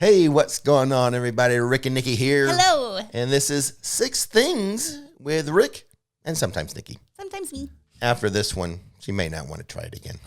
Hey, what's going on, everybody? Rick and Nikki here. Hello. And this is 6 Things with Rick and sometimes Nikki. Sometimes me. After this one, she may not want to try it again.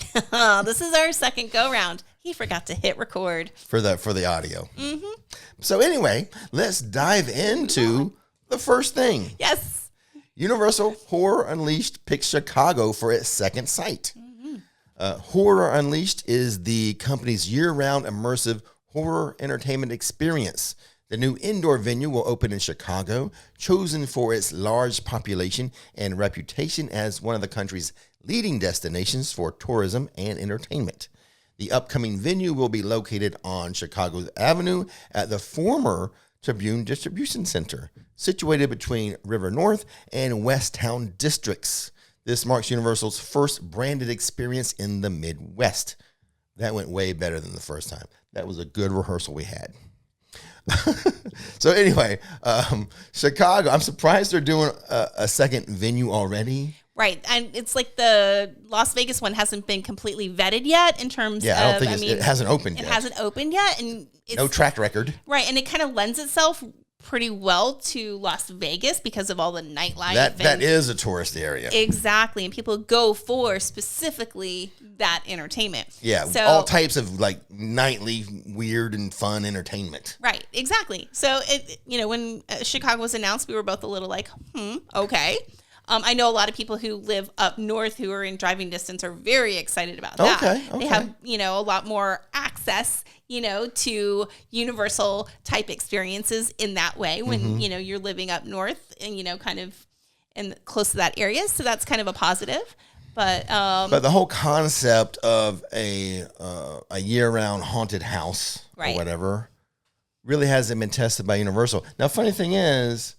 This is our second go-round. He forgot to hit record. For the audio. Mm-hmm. So anyway, let's dive into the first thing. Yes. Universal Horror Unleashed picks Chicago for its second site. Mm-hmm. Horror Unleashed is the company's year-round immersive horror entertainment experience. The new indoor venue will open in Chicago, chosen for its large population and reputation as one of the country's leading destinations for tourism and entertainment. The upcoming venue will be located on Chicago's Avenue at the former Tribune Distribution Center, situated between River North and West Town districts. This marks Universal's first branded experience in the Midwest. That went way better than the first time. That was a good rehearsal we had. So anyway, Chicago, I'm surprised they're doing a second venue already. Right. And it's like the Las Vegas one hasn't been completely vetted yet in terms of... I don't think it hasn't opened yet. It hasn't opened yet. And it's, no track record. Right. And it kind of lends itself pretty well to Las Vegas because of all the nightlife. That is a tourist area. Exactly. And people go for specifically that entertainment. Yeah. So, all types of like nightly weird and fun entertainment. Right. Exactly. So, when Chicago was announced, we were both a little like, okay. I know a lot of people who live up north who are in driving distance are very excited about that. Okay. They have, a lot more access, to Universal type experiences in that way when, you're living up north and, kind of close to that area. So that's kind of a positive. But the whole concept of a year-round haunted house or whatever really hasn't been tested by Universal. Now, funny thing is,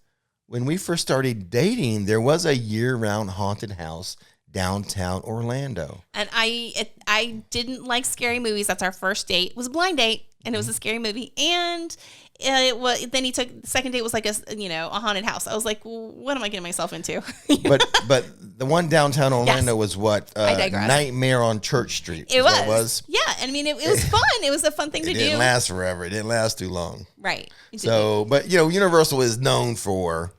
when we first started dating, there was a year-round haunted house downtown Orlando. And I didn't like scary movies. That's our first date. It was a blind date, and it was a scary movie. And then the second date was like a haunted house. I was like, well, what am I getting myself into? but the one downtown Orlando was what? Nightmare on Church Street. It was. Yeah. I mean, it was fun. It was a fun thing to do. It didn't last forever. It didn't last too long. Right. So, but Universal is known for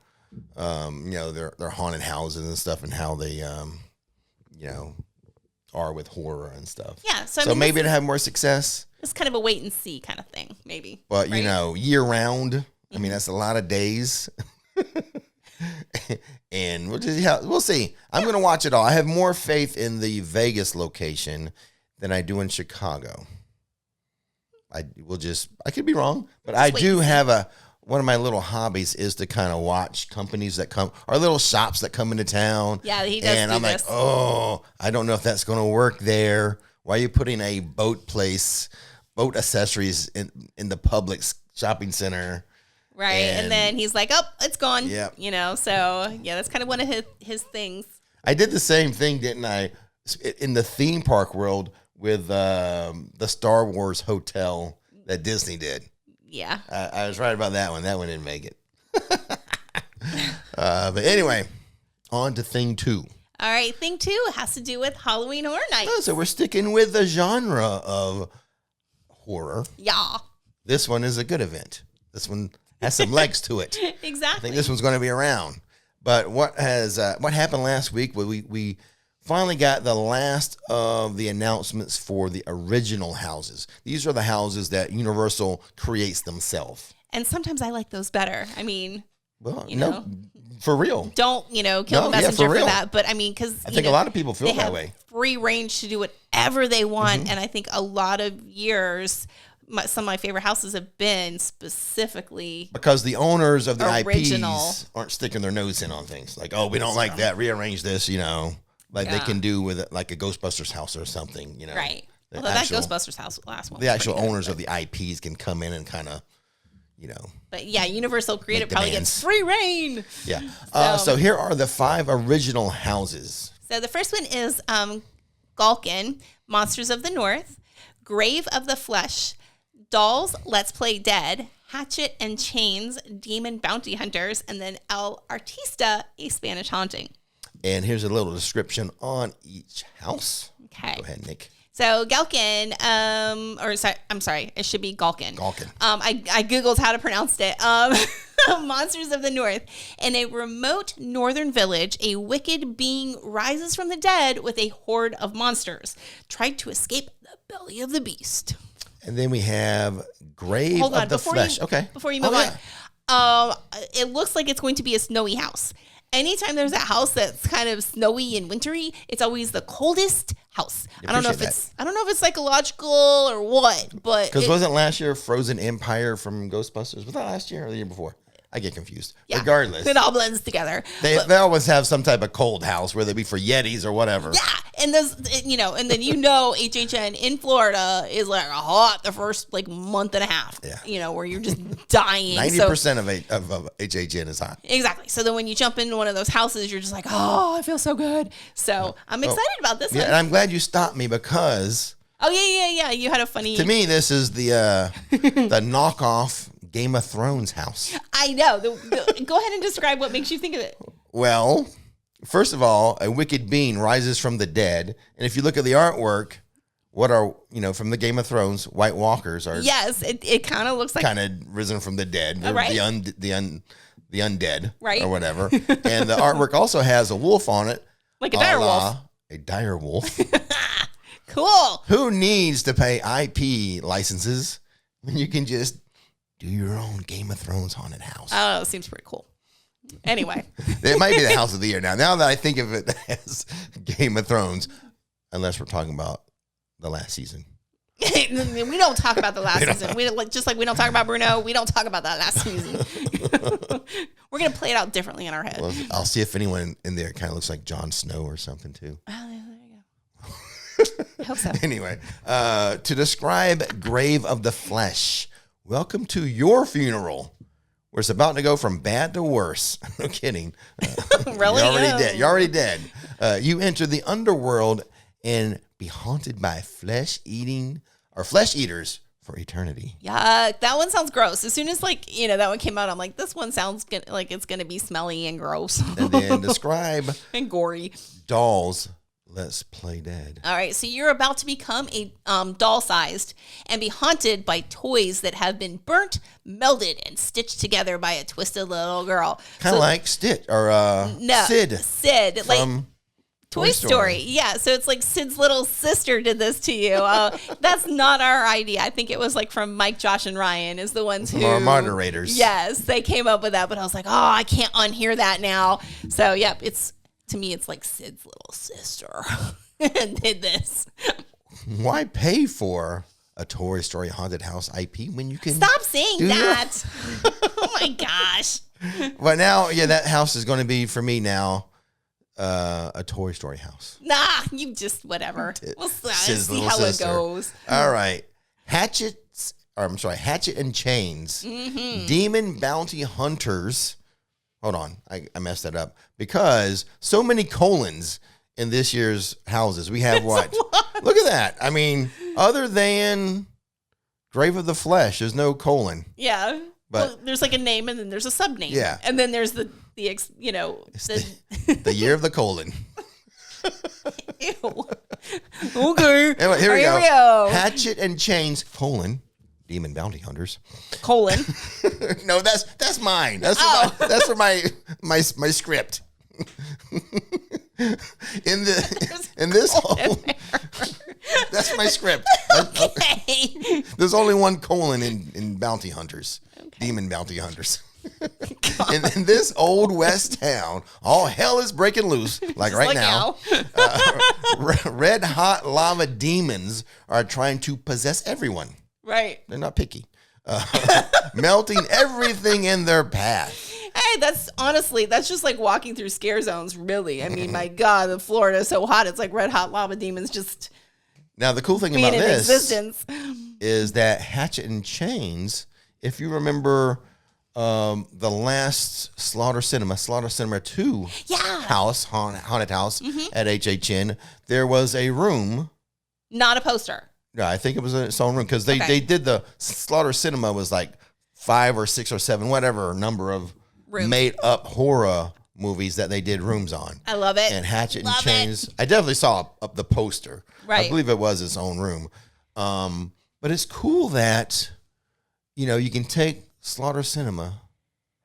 their haunted houses and stuff, and how they are with horror and stuff. Yeah. So maybe it'll have more success. It's kind of a wait and see kind of thing, maybe. But year round, I mean, that's a lot of days. And we'll see. I'm going to watch it all. I have more faith in the Vegas location than I do in Chicago. I could be wrong, but I do have one of my little hobbies is to kind of watch companies that come, or little shops that come into town. Yeah, he does. And I'm like, I don't know if that's going to work there. Why are you putting a boat accessories in the Publix shopping center? Right. And then he's like, it's gone. Yeah. So yeah, that's kind of one of his things. I did the same thing, didn't I? In the theme park world with the Star Wars hotel that Disney did. Yeah. I was right about that one. That one didn't make it. But anyway, on to thing 2. All right. Thing 2 has to do with Halloween Horror Nights. Oh, so we're sticking with the genre of horror. Yeah. This one is a good event. This one has some legs to it. Exactly. I think this one's going to be around. But what happened last week? We finally got the last of the announcements for the original houses. These are the houses that Universal creates themselves. And sometimes I like those better. I mean, no, for real. Don't, kill the messenger for that. But I mean, because I think a lot of people feel that way. Free range to do whatever they want. And I think a lot of years, some of my favorite houses have been specifically because the owners of the original. IPs aren't sticking their nose in on things. Like, we don't like that. Rearrange this, Like they can do with like a Ghostbusters house or something, Right. Although that Ghostbusters house last one. The actual owners of the IPs can come in and kind of, But yeah, Universal Creative probably gets free reign. Yeah. So here are the 5 original houses. So the first one is Galkin, Monsters of the North, Grave of the Flesh, Dolls, Let's Play Dead, Hatchet and Chains, Demon Bounty Hunters, and then El Artista, A Spanish Haunting. And here's a little description on each house. Okay. Go ahead, Nick. So Galkin, I'm sorry, it should be Galkin. Galkin. I Googled how to pronounce it. Monsters of the North. In a remote northern village, a wicked being rises from the dead with a horde of monsters. Tried to escape the belly of the beast. And then we have Grave of the Flesh. Before you move on, it looks like it's going to be a snowy house. Anytime there's a house that's kind of snowy and wintry, it's always the coldest house. I don't know if it's psychological or what, but because wasn't last year Frozen Empire from Ghostbusters? Was that last year or the year before? I get confused. Yeah, regardless, it all blends together. They always have some type of cold house, whether it be for Yetis or whatever. Yeah, and and then HHN in Florida is like hot the first month and a half. Yeah, where you're just dying. 90% of HHN is hot. Exactly. So then when you jump into one of those houses, you're just like, oh, I feel so good. So I'm excited about this one. And I'm glad you stopped me because. Oh yeah. You had a funny. To me, this is the knockoff Game of Thrones house. I know. Go ahead and describe what makes you think of it. Well, first of all, a wicked being rises from the dead. And if you look at the artwork, what are, from the Game of Thrones, White Walkers are. Yes, it kind of looks like. Kind of risen from the dead. They're right. the undead. Right. Or whatever. And the artwork also has a wolf on it. Like a dire wolf. A dire wolf. Cool. Who needs to pay IP licenses when you can just do your own Game of Thrones haunted house? Oh, seems pretty cool. Anyway. It might be the house of the year now. Now that I think of it as Game of Thrones, unless we're talking about the last season. We don't talk about the last season. We don't talk about Bruno. We don't talk about that last season. We're going to play it out differently in our head. Well, I'll see if anyone in there kind of looks like Jon Snow or something too. Oh, there you go. I hope so. Anyway, to describe Grave of the Flesh, welcome to your funeral, where it's about to go from bad to worse. No kidding. Really? You're already dead. You enter the underworld and be haunted by flesh eaters for eternity. Yeah, that one sounds gross. As soon as that one came out, I'm like, this one sounds like it's gonna be smelly and gross. And then describe and gory dolls. Let's play dead. All right, so you're about to become a doll-sized and be haunted by toys that have been burnt, melded, and stitched together by a twisted little girl. Kind of like Stitch or Sid. Sid, from Toy Story. Yeah, so it's like Sid's little sister did this to you. That's not our idea. I think it was from Mike, Josh, and Ryan is the ones who... Our moderators. Yes, they came up with that, but I was like, oh, I can't unhear that now. So, yep, to me, it's like Sid's little sister did this. Why pay for a Toy Story haunted house IP when you can... Stop saying that. Oh, my gosh. But now, that house is going to be, for me now... a Toy Story house. Nah, you just whatever. We'll see how it goes. All right. Hatchet and Chains. Mm-hmm. Demon Bounty Hunters. Hold on. I messed that up. Because so many colons in this year's houses. We have what? Look at that. I mean, other than Grave of the Flesh, there's no colon. Yeah. But there's a name and then there's a sub name. Yeah. And then there's the year of the colon. Ew. Okay. Anyway, here we go. Hatchet and Chains, Demon Bounty Hunters. No, that's mine. That's for my script. In this hole. That's my script. Okay. There's only one colon in Bounty Hunters. Okay. Demon Bounty Hunters. In this old West town, all hell is breaking loose, right now. Red hot lava demons are trying to possess everyone. Right. They're not picky. Melting everything in their path. Hey, that's just like walking through scare zones, really. I mean, my God, the Florida is so hot. It's like red hot lava demons just Now, the cool thing about this existence. Is that Hatchet and Chains, if you remember the last Slaughter Cinema 2 house, haunted house at HHN, there was a room. Not a poster. Yeah, I think it was its own room because they did the Slaughter Cinema was 5 or 6 or 7, whatever number of made up horror movies that they did rooms on. I love it. And Hatchet Love and Chains. I definitely saw the poster. Right. I believe it was its own room. But it's cool that, you can take Slaughter Cinema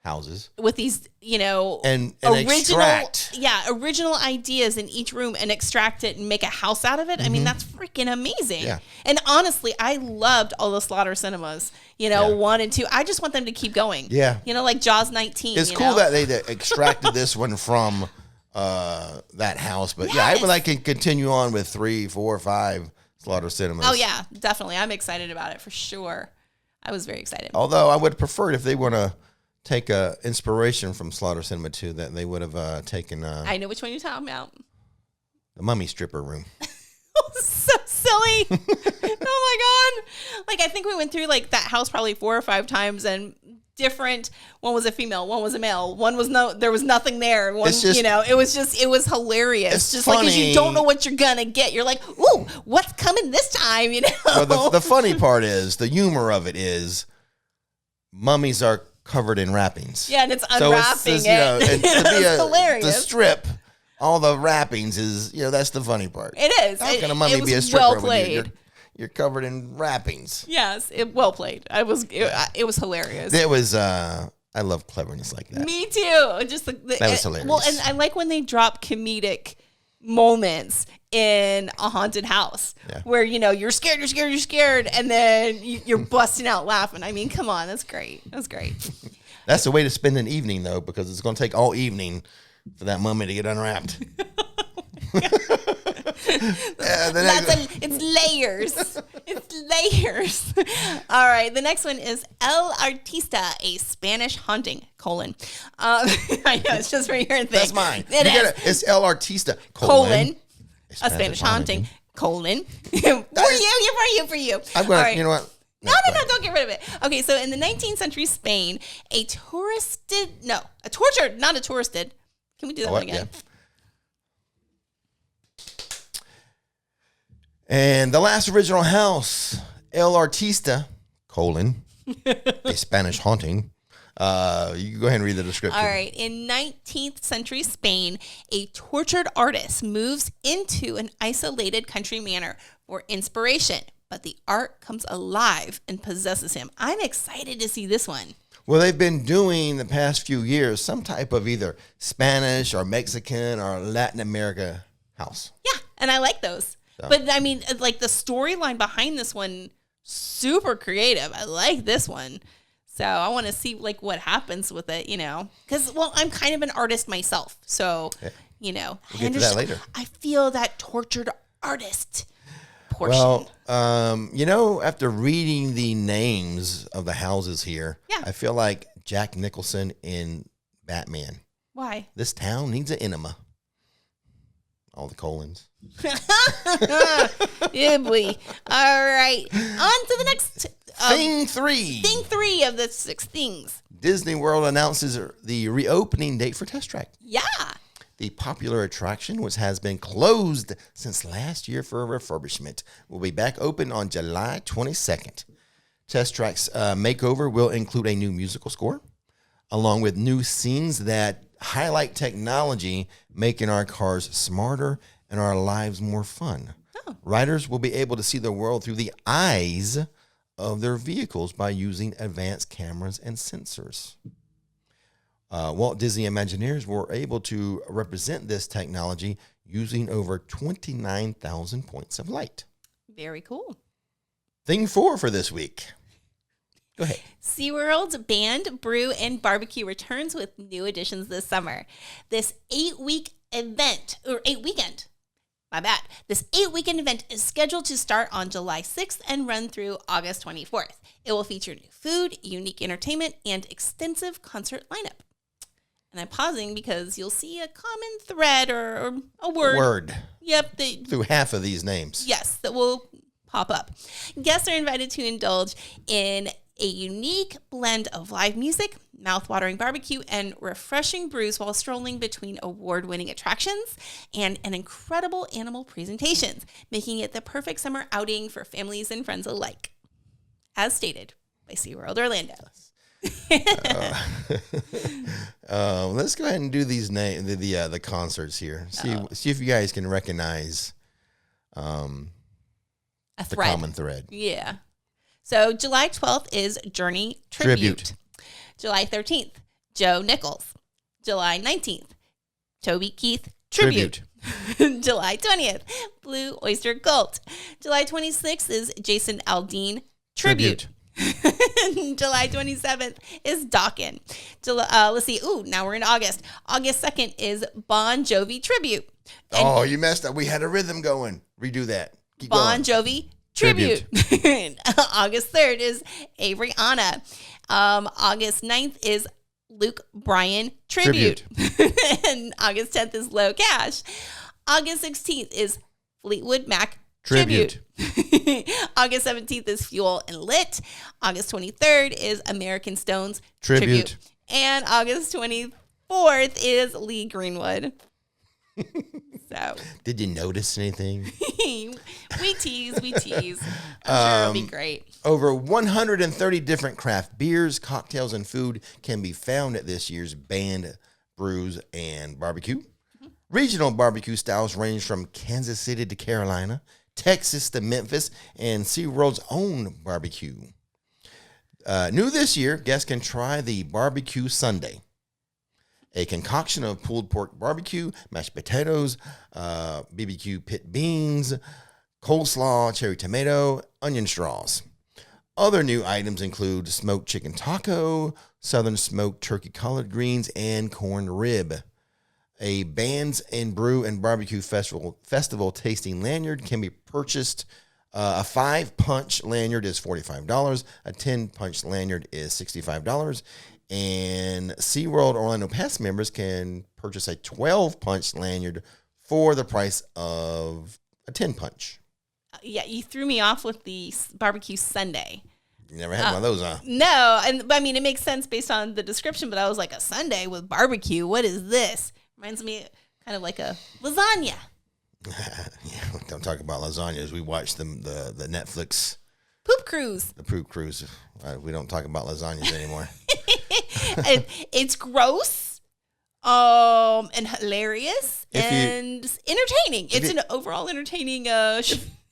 houses with these, and original ideas in each room and extract it and make a house out of it. I mean, that's freaking amazing. Yeah. And honestly, I loved all the Slaughter Cinemas, 1 and 2. I just want them to keep going. Yeah. Like Jaws 19. It's cool that they extracted this one from that house. But I would like to continue on with 3, 4, 5 Slaughter Cinemas. Oh, yeah, definitely. I'm excited about it for sure. I was very excited. Although I would prefer if they want to take inspiration from Slaughter Cinema 2, that they would have taken... I know which one you're talking about. The mummy stripper room. So silly. Oh, my God. I think we went through, that house probably 4 or 5 times, and different... One was a female, one was a male. One was there was nothing there. One, it was hilarious. It's just funny. As you don't know what you're going to get. You're like, ooh, what's coming this time, Well, the funny part is, the humor of it is, mummies are covered in wrappings. Yeah, and it's unwrapping it. And to be hilarious. The strip, all the wrappings is, that's the funny part. It is. How can a mummy be a stripper well played. when you're covered in wrappings? Yes, well played. It was hilarious. It was. I love cleverness like that. Me too. Just that was hilarious. Well, and I like when they drop comedic moments in a haunted house where you're scared, and then you're busting out laughing. I mean, come on, that's great. That's the way to spend an evening, though, because it's going to take all evening for that mummy to get unwrapped. It's layers. It's layers. All right, the next one is El Artista, a Spanish haunting, : I know, it's just right here and thing. That's mine. It's El Artista, : a Spanish haunting, : for you. I'm going to, you know what? No, don't get rid of it. Okay, so in the 19th century Spain, a tortured, not a touristed. Can we do that one again? Yeah. And the last original house, El Artista, : a Spanish haunting. You can go ahead and read the description. All right. In 19th century Spain, a tortured artist moves into an isolated country manor for inspiration, but the art comes alive and possesses him. I'm excited to see this one. Well, they've been doing the past few years some type of either Spanish or Mexican or Latin America house. Yeah, and I like those. So. But I mean, the storyline behind this one, super creative. I like this one. So I want to see what happens with it, because, I'm kind of an artist myself. So, we'll get to that later. I feel that tortured artist portion. Well, after reading the names of the houses here, I feel like Jack Nicholson in Batman. Why? This town needs an enema. All the colons. Yeah, boy. All right. On to the next. Thing 3. Thing 3 of the 6 things. Disney World announces the reopening date for Test Track. Yeah. The popular attraction, which has been closed since last year for refurbishment, will be back open on July 22nd. Test Track's makeover will include a new musical score, along with new scenes that highlight technology, making our cars smarter and our lives more fun. Oh. Riders will be able to see the world through the eyes of their vehicles by using advanced cameras and sensors. Walt Disney Imagineers were able to represent this technology using over 29,000 points of light. Very cool. Thing 4 for this week. Go ahead. SeaWorld's Band, Brew, and Barbecue returns with new additions this summer. This 8-weekend event is scheduled to start on July 6th and run through August 24th. It will feature new food, unique entertainment, and extensive concert lineup. And I'm pausing because you'll see a common thread or a word. Yep. Through half of these names. Yes, that will pop up. Guests are invited to indulge in a unique blend of live music, mouth-watering barbecue, and refreshing brews while strolling between award-winning attractions and an incredible animal presentations, making it the perfect summer outing for families and friends alike, as stated by SeaWorld Orlando. Let's go ahead and do these the concerts here. See if you guys can recognize the common thread. Yeah. So July 12th is Journey Tribute. July 13th, Joe Nichols. July 19th, Toby Keith Tribute. July 20th, Blue Oyster Cult. July 26th is Jason Aldean Tribute. July 27th is Dawkins. Let's see. Ooh, now we're in August. August 2nd is Bon Jovi Tribute. And you messed up. We had a rhythm going. Redo that. Keep Bon going. Jovi Tribute. August 3rd is Avery Anna. August 9th is Luke Bryan Tribute. And August 10th is Low Cash. August 16th is Fleetwood Mac Tribute. August 17th is Fuel and Lit. August 23rd is American Stones Tribute. And August 24th is Lee Greenwood. So, did you notice anything? we tease. I'm sure it'll be great. Over 130 different craft beers, cocktails, and food can be found at this year's Band, Brews, and Barbecue. Mm-hmm. Regional barbecue styles range from Kansas City to Carolina, Texas to Memphis, and SeaWorld's own barbecue. New this year, guests can try the Barbecue Sundae, a concoction of pulled pork barbecue, mashed potatoes, BBQ pit beans, coleslaw, cherry tomato, onion straws. Other new items include smoked chicken taco, southern smoked turkey collard greens, and corned rib. A Bands and Brew and Barbecue Festival tasting lanyard can be purchased. A 5-punch lanyard is $45. A 10-punch lanyard is $65. And SeaWorld Orlando Pass members can purchase a 12-punch lanyard for the price of a 10-punch. Yeah, you threw me off with the barbecue sundae. You never had one of those, huh? No, and I mean, it makes sense based on the description, but I was like, a sundae with barbecue? What is this? Reminds me kind of like a lasagna. Yeah, don't talk about lasagnas. We watched the Netflix Poop Cruise. The Poop Cruise. We don't talk about lasagnas anymore. It's gross, and hilarious, and entertaining. It's an overall entertaining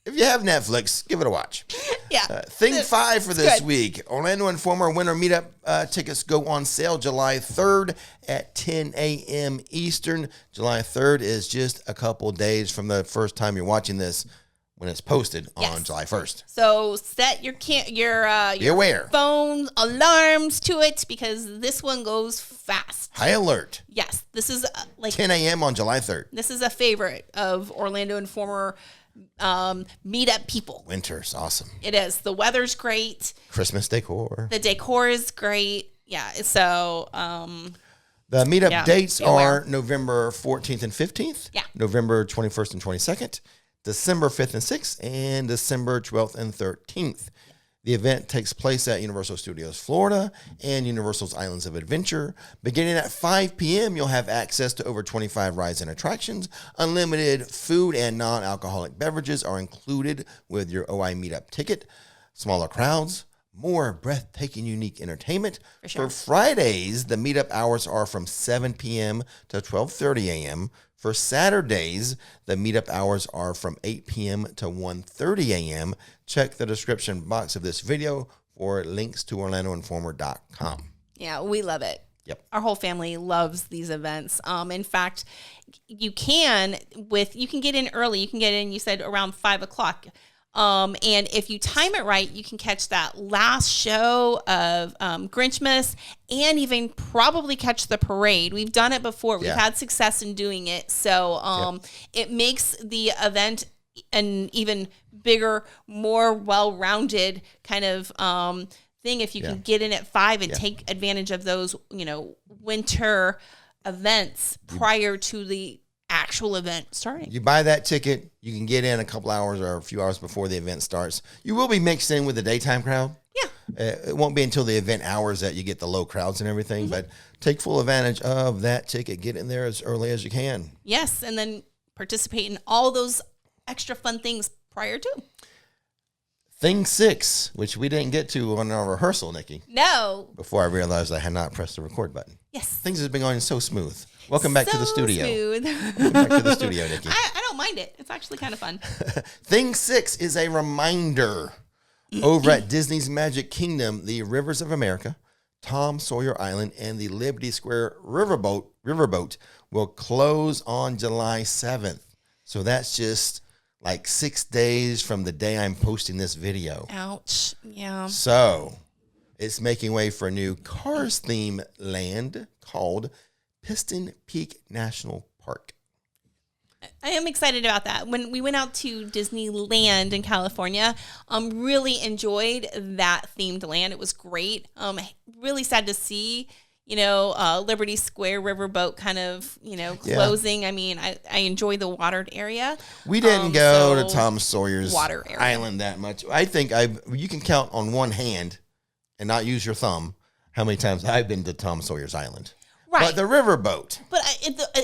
If you have Netflix, give it a watch. Yeah. Thing 5 for this week. Orlando Informer Winter Meetup tickets go on sale July 3rd at 10 a.m. Eastern. July 3rd is just a couple days from the first time you're watching this when it's posted on July 1st. So set your phone alarms to it because this one goes fast. High alert. Yes. This is 10 a.m. on July 3rd. This is a favorite of Orlando Informer meetup people. Winter's awesome. It is. The weather's great. Christmas decor. The decor is great. Yeah. So the meetup dates are November 14th and 15th. Yeah. November 21st and 22nd. December 5th and 6th. And December 12th and 13th. The event takes place at Universal Studios Florida and Universal's Islands of Adventure. Beginning at 5 p.m., you'll have access to over 25 rides and attractions. Unlimited food and non-alcoholic beverages are included with your OI Meetup ticket. Smaller crowds, more breathtaking, unique entertainment. For sure. For Fridays, the meetup hours are from 7 p.m. to 12:30 a.m. For Saturdays, the meetup hours are from 8 p.m. to 1:30 a.m. Check the description box of this video for links to OrlandoInformer.com. Yeah, we love it. Yep. Our whole family loves these events. In fact, you can get in early. You can get in, you said, around 5 o'clock. And if you time it right, you can catch that last show of Grinchmas and even probably catch the parade. We've done it before. We've had success in doing it. So it makes the event an even bigger, more well-rounded kind of thing if you can get in at 5 and take advantage of those, winter events prior to the actual event starting. You buy that ticket, you can get in a couple hours or a few hours before the event starts. You will be mixed in with the daytime crowd. Yeah. It won't be until the event hours that you get the low crowds and everything, but take full advantage of that ticket. Get in there as early as you can. Yes, and then participate in all those extra fun things prior to. Thing 6, which we didn't get to on our rehearsal, Nikki. No. Before I realized I had not pressed the record button. Yes. Things have been going so smooth. Welcome back to the studio. Smooth. Welcome back to the studio, Nikki. I don't mind it. It's actually kind of fun. Thing 6 is a reminder. Over at Disney's Magic Kingdom, the Rivers of America, Tom Sawyer Island, and the Liberty Square Riverboat will close on July 7th. So that's just like 6 days from the day I'm posting this video. Ouch. Yeah. So it's making way for a new Cars theme land called Piston Peak National Park. I am excited about that. When we went out to Disneyland in California, really enjoyed that themed land. It was great. Really sad to see, Liberty Square Riverboat kind of, closing. Yeah. I mean, I enjoy the watered area. We didn't go to Tom Sawyer's Island that much. I think you can count on one hand and not use your thumb how many times I've been to Tom Sawyer's Island. Right. But the riverboat. But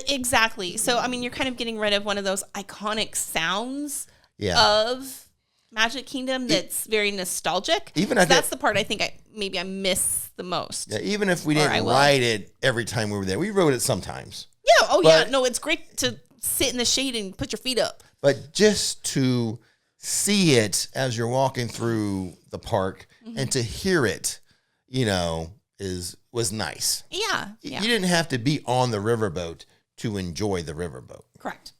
exactly. So, I mean, you're kind of getting rid of one of those iconic sounds of Magic Kingdom that's very nostalgic. That's the part I think I miss the most. Yeah, even if we didn't ride it every time we were there. We rode it sometimes. Yeah. Oh, yeah. No, it's great to sit in the shade and put your feet up. But just to see it as you're walking through the park and to hear it, was nice. Yeah. You didn't have to be on the riverboat to enjoy the riverboat. Correct.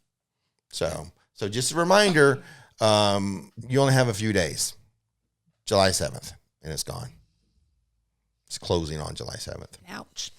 So just a reminder, you only have a few days. July 7th, and it's gone. It's closing on July 7th. Ouch.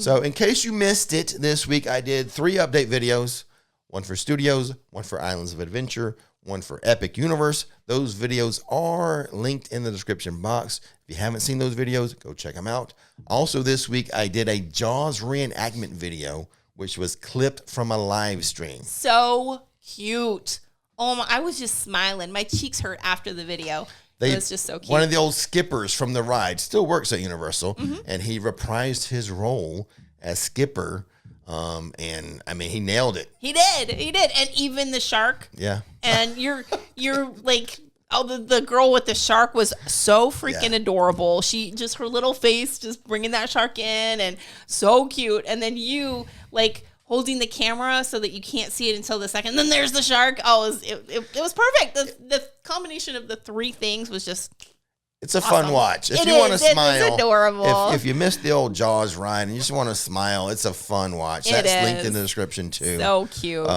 So in case you missed it, this week I did 3 update videos, one for Studios, one for Islands of Adventure, one for Epic Universe. Those videos are linked in the description box. If you haven't seen those videos, go check them out. Also this week, I did a Jaws reenactment video, which was clipped from a live stream. So cute. Oh, I was just smiling. My cheeks hurt after the video. It was just so cute. One of the old skippers from the ride still works at Universal, and he reprised his role as skipper. And I mean, he nailed it. He did. And even the shark. Yeah. And you're like, the girl with the shark was so freaking adorable. She just, her little face, just bringing that shark in, and so cute. And then you like holding the camera so that you can't see it until the second. And then there's the shark. Oh, it was perfect. The combination of the 3 things was just. It's a fun watch. If you want to smile, it's adorable. If you missed the old Jaws ride and you just want to smile, it's a fun watch. That's linked in the description too. So cute.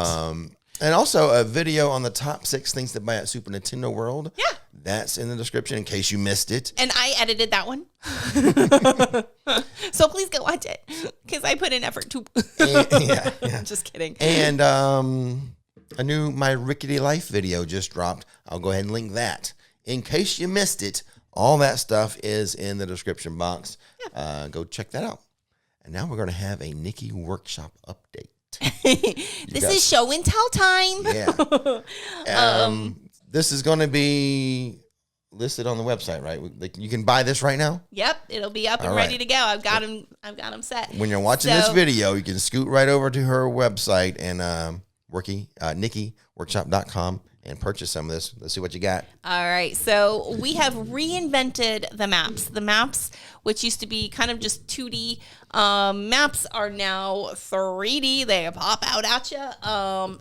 And also a video on the top 6 things to buy at Super Nintendo World. Yeah. That's in the description in case you missed it. And I edited that one. So please go watch it because I put in effort too. Yeah. Just kidding. And a new My Rickety Life video just dropped. I'll go ahead and link that. In case you missed it, all that stuff is in the description box. Yeah. Go check that out. And now we're going to have a Nikki workshop update. This is show and tell time. Yeah. This is going to be listed on the website, right? You can buy this right now? Yep. It'll be up and ready to go. I've got them set. When you're watching this video, you can scoot right over to her website and NikkiWorkshop.com. and purchase some of this. Let's see what you got. All right. So we have reinvented the maps. The maps, which used to be kind of just 2D, maps are now 3D. They pop out at you.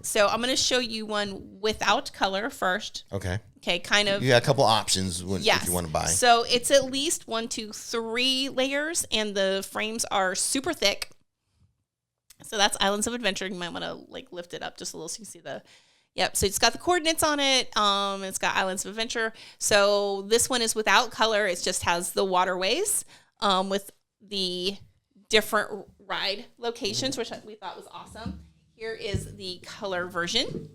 So I'm going to show you one without color first. Okay. Okay, kind of. You got a couple options if you want to buy. So it's at least 1, 2, 3 layers, and the frames are super thick. So that's Islands of Adventure. You might want to lift it up just a little so you can see the. Yep, so it's got the coordinates on it. It's got Islands of Adventure. So this one is without color. It just has the waterways with the different ride locations, which we thought was awesome. Here is the color version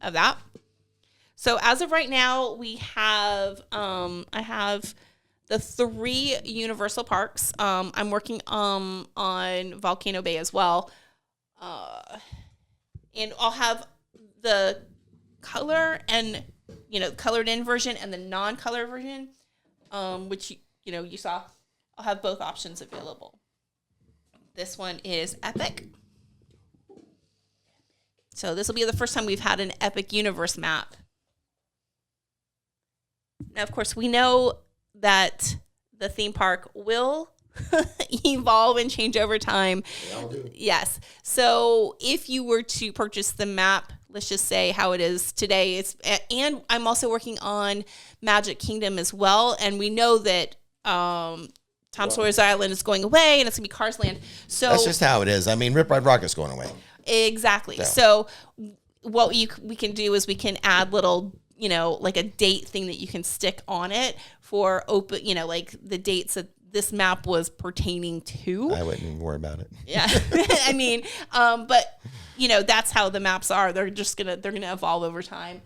of that. So as of right now, we have I have the 3 Universal parks. I'm working on Volcano Bay as well, and I'll have the color and colored in version and the non-color version, which you saw. I'll have both options available. This one is Epic. So this will be the first time we've had an Epic Universe map. Now, of course, we know that the theme park will evolve and change over time. Yes. So if you were to purchase the map, let's just say how it is today, and I'm also working on Magic Kingdom as well. And we know that Tom Sawyer's Island is going away and it's going to be Cars Land. So that's just how it is. I mean, Rip Ride Rocket's going away. Exactly. So what we can do is we can add little, like a date thing that you can stick on it for open, like the dates that this map was pertaining to. I wouldn't even worry about it. Yeah. I mean, but that's how the maps are. They're gonna evolve over time.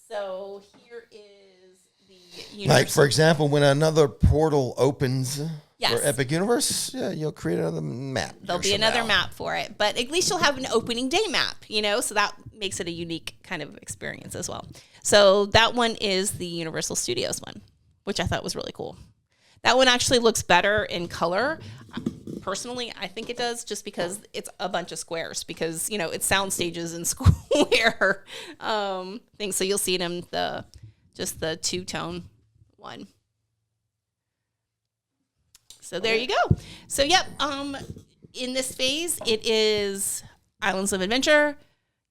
So here is the universe. Like, for example, when another portal opens for Epic Universe, you'll create another map. There'll be another map for it, but at least you'll have an opening day map, so that makes it a unique kind of experience as well. So that one is the Universal Studios one, which I thought was really cool. That one actually looks better in color. Personally, I think it does, just because it's a bunch of squares, because, it's sound stages and square things. So you'll see it in the two-tone one. So there you go. So, yep, in this phase, it is Islands of Adventure,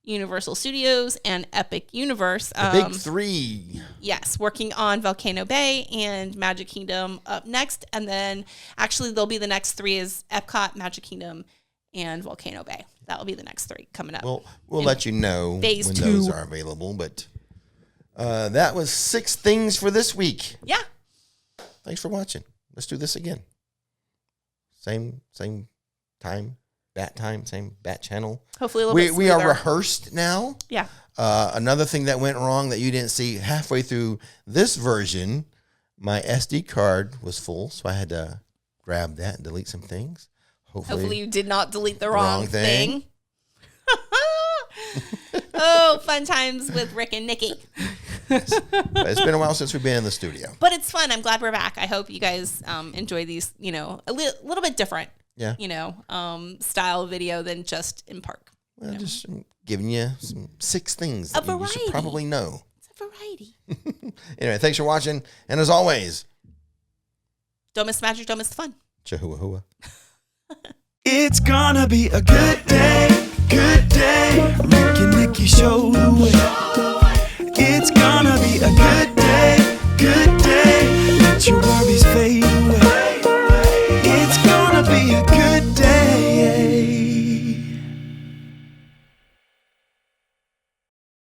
Universal Studios, and Epic Universe. The big three. Yes, working on Volcano Bay and Magic Kingdom up next. And then actually there'll be the next three is Epcot, Magic Kingdom, and Volcano Bay. That will be the next three coming up. Well, we'll let you know phase when 2. those are available. But that was 6 things for this week. Yeah. Thanks for watching. Let's do this again. Same time. Bat time, same bat channel. Hopefully a little bit we are smoother. rehearsed now. Yeah. Another thing that went wrong that you didn't see halfway through this version, my SD card was full, so I had to grab that and delete some things. Hopefully you did not delete the wrong thing. Oh, fun times with Rick and Nikki. It's been a while since we've been in the studio. But it's fun. I'm glad we're back. I hope you guys enjoy these, a little bit different. Yeah. Style video than just in park. Well, just giving you some 6 things that you should probably know. It's a variety. Anyway, thanks for watching. And as always, don't miss magic, don't miss the fun. Chihuahua. It's gonna be a good day, good day. Rick and Nikki show the way. It's gonna be a good day, good day. Let your worries fade